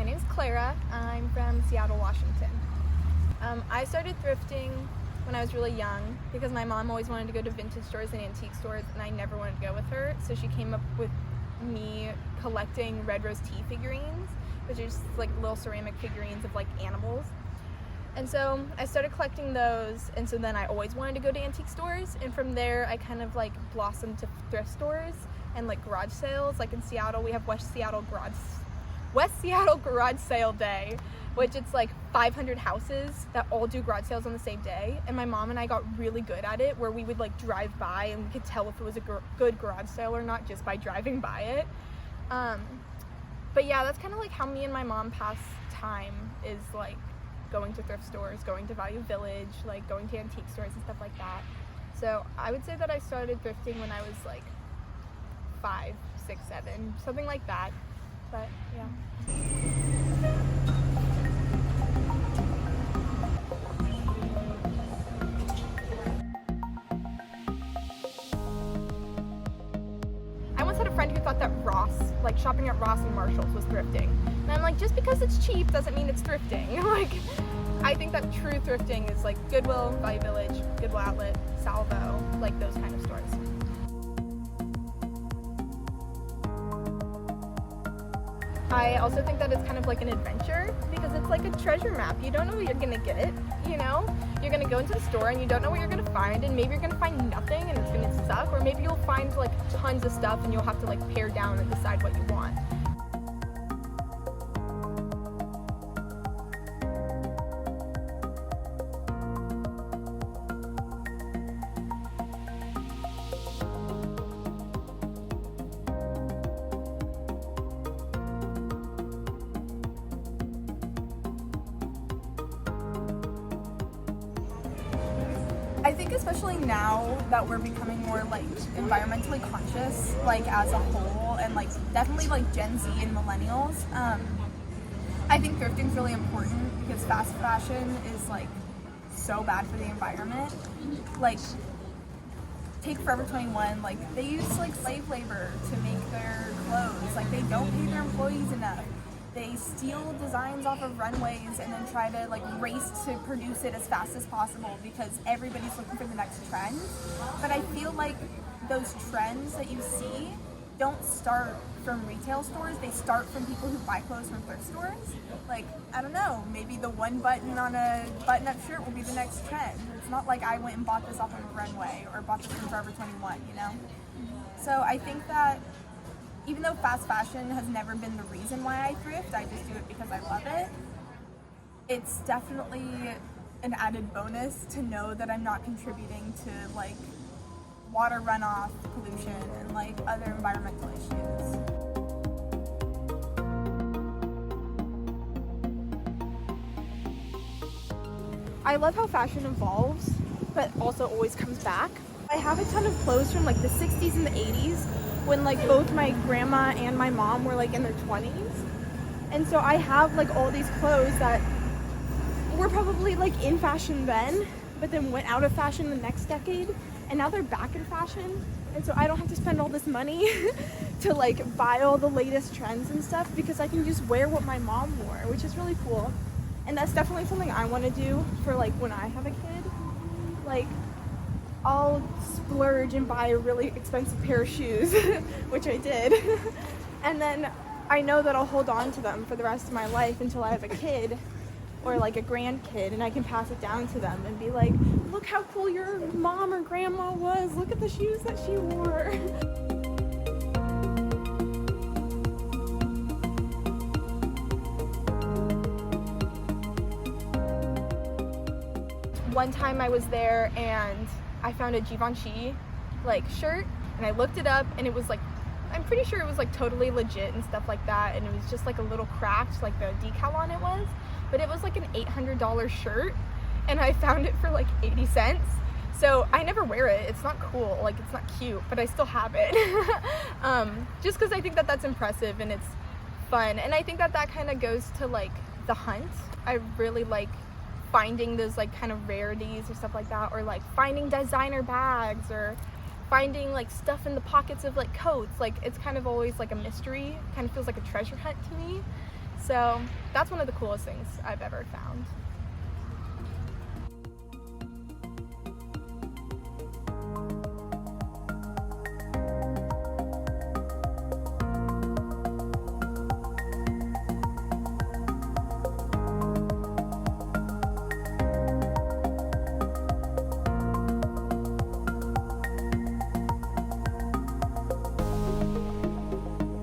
My name's Clara. I'm from Seattle, Washington. I started thrifting when I was really young because my mom always wanted to go to vintage stores and antique stores, and I never wanted to go with her. So she came up with me collecting Red Rose tea figurines, which are just like little ceramic figurines of like animals. And so I started collecting those, and so then I always wanted to go to antique stores, and from there I kind of like blossomed to thrift stores and like garage sales. Like in Seattle, we have West Seattle Garage Sale Day, which it's like 500 houses that all do garage sales on the same day, and my mom and I got really good at it, where we would like drive by and we could tell if it was a good garage sale or not just by driving by it. But yeah, that's kind of like how me and my mom pass time, is like going to thrift stores, going to Value Village, like going to antique stores and stuff like that. So I would say that I started thrifting when I was like 5, 6, 7, something like that. But yeah. I once had a friend who thought that Ross, like shopping at Ross and Marshalls, was thrifting. And I'm like, just because it's cheap doesn't mean it's thrifting. Like, I think that true thrifting is like Goodwill, Value Village, Goodwill Outlet, Salvo, like those kind of stores. I also think that it's kind of like an adventure, because it's like a treasure map. You don't know what you're gonna get, you know? You're gonna go into the store and you don't know what you're gonna find, and maybe you're gonna find nothing and it's gonna suck, or maybe you'll find like tons of stuff and you'll have to like pare down and decide what you want. I think especially now that we're becoming more like environmentally conscious, like as a whole, and like definitely like Gen Z and millennials, I think thrifting is really important, because fast fashion is like so bad for the environment. Like, take Forever 21, like they use like slave labor to make their clothes. Like, they don't pay their employees enough. They steal designs off of runways and then try to like race to produce it as fast as possible, because everybody's looking for the next trend. But I feel like those trends that you see don't start from retail stores. They start from people who buy clothes from thrift stores. Like, I don't know, maybe the one button on a button-up shirt will be the next trend. It's not like I went and bought this off of a runway or bought this from Forever 21, you know? So I think that even though fast fashion has never been the reason why I thrift, I just do it because I love it. It's definitely an added bonus to know that I'm not contributing to like water runoff, pollution, and like other environmental issues. I love how fashion evolves, but also always comes back. I have a ton of clothes from like the 60s and the 80s, when like both my grandma and my mom were like in their 20s. And so I have like all these clothes that were probably like in fashion then, but then went out of fashion the next decade, and now they're back in fashion. And so I don't have to spend all this money to like buy all the latest trends and stuff, because I can just wear what my mom wore, which is really cool. And that's definitely something I want to do for like when I have a kid. Like, I'll splurge and buy a really expensive pair of shoes, which I did, and then I know that I'll hold on to them for the rest of my life until I have a kid or like a grandkid, and I can pass it down to them and be like, look how cool your mom or grandma was, look at the shoes that she wore. One time I was there and I found a Givenchy like shirt, and I looked it up, and it was like, I'm pretty sure it was like totally legit and stuff like that, and it was just like a little cracked, like the decal on it was, but it was like an $800 shirt, and I found it for like 80 cents. So I never wear it. It's not cool, like it's not cute, but I still have it. Just because I think that that's impressive and it's fun, and I think that that kind of goes to like the hunt. I really like finding those like kind of rarities or stuff like that, or like finding designer bags, or finding like stuff in the pockets of like coats. Like, it's kind of always like a mystery, kind of feels like a treasure hunt to me. So that's one of the coolest things I've ever found.